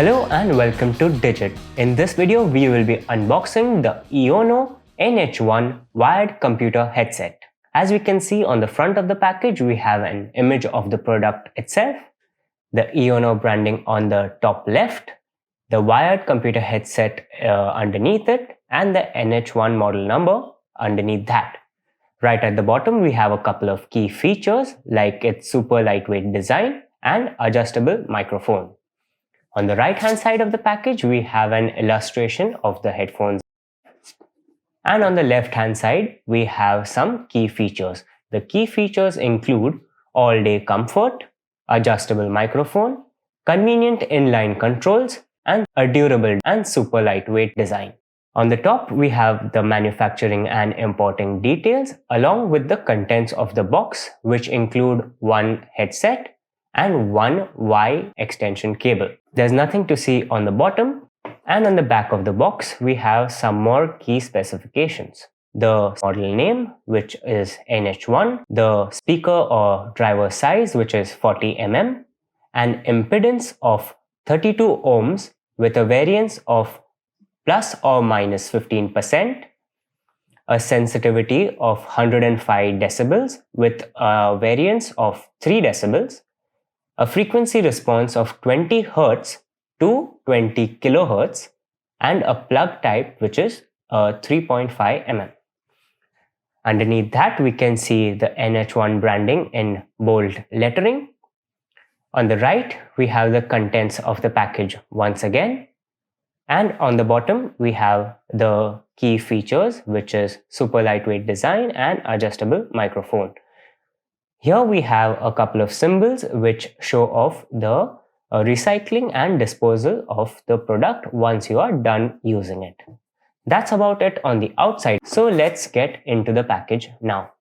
Hello and welcome to Digit. In this video, we will be unboxing the Eono NH1 wired computer headset. As we can see on the front of the package, we have an image of the product itself, the Eono branding on the top left, the wired computer headset underneath it, and the NH1 model number underneath that. Right at the bottom, we have a couple of key features like its super lightweight design and adjustable microphone. On the right hand side of the package, we have an illustration of the headphones. And on the left hand side, we have some key features. The key features include all-day comfort, adjustable microphone, convenient inline controls, and a durable and super lightweight design. On the top, we have the manufacturing and importing details along with the contents of the box, which include one headset and one Y extension cable. There's nothing to see on the bottom, and on the back of the box, we have some more key specifications. The model name, which is NH1, the speaker or driver size, which is 40 mm, an impedance of 32 ohms with a variance of plus or minus 15%, a sensitivity of 105 decibels with a variance of 3 decibels, a frequency response of 20 Hz to 20 kHz, and a plug type which is 3.5 mm. Underneath that, we can see the NH1 branding in bold lettering. On the right, we have the contents of the package once again. And on the bottom, we have the key features, which is super lightweight design and adjustable microphone. Here we have a couple of symbols which show off the recycling and disposal of the product once you are done using it. That's about it on the outside. So let's get into the package now.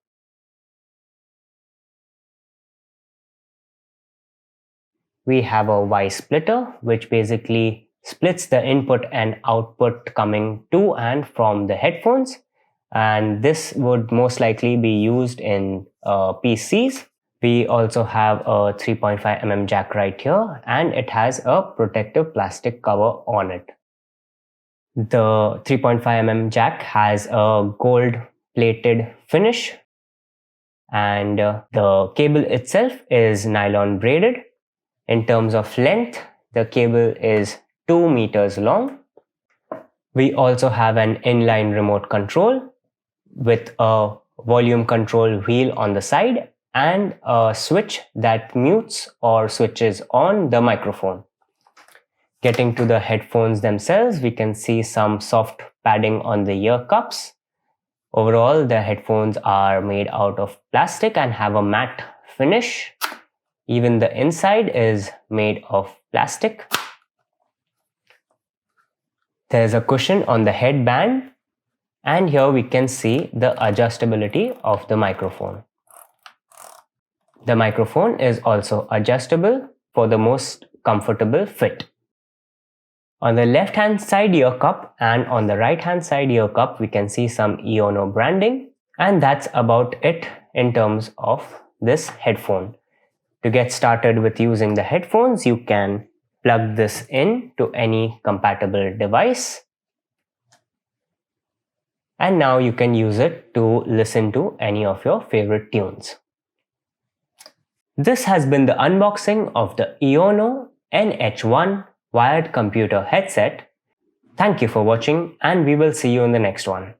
We have a Y splitter, which basically splits the input and output coming to and from the headphones, and this would most likely be used in PCs. We also have a 3.5 mm jack right here, and it has a protective plastic cover on it. The 3.5 mm jack has a gold plated finish, and the cable itself is nylon braided. In terms of length, the cable is 2 meters long. We also have an inline remote control with a volume control wheel on the side and a switch that mutes or switches on the microphone. Getting to the headphones themselves, we can see some soft padding on the ear cups. Overall, the headphones are made out of plastic and have a matte finish. Even the inside is made of plastic. There's a cushion on the headband, and here we can see the adjustability of the microphone. The microphone is also adjustable for the most comfortable fit. On the left hand side ear cup and on the right hand side ear cup, we can see some Eono branding, and that's about it in terms of this headphone. To get started with using the headphones, you can plug this in to any compatible device, and now you can use it to listen to any of your favorite tunes. This has been the unboxing of the Eono NH1 wired computer headset. Thank you for watching, and we will see you in the next one.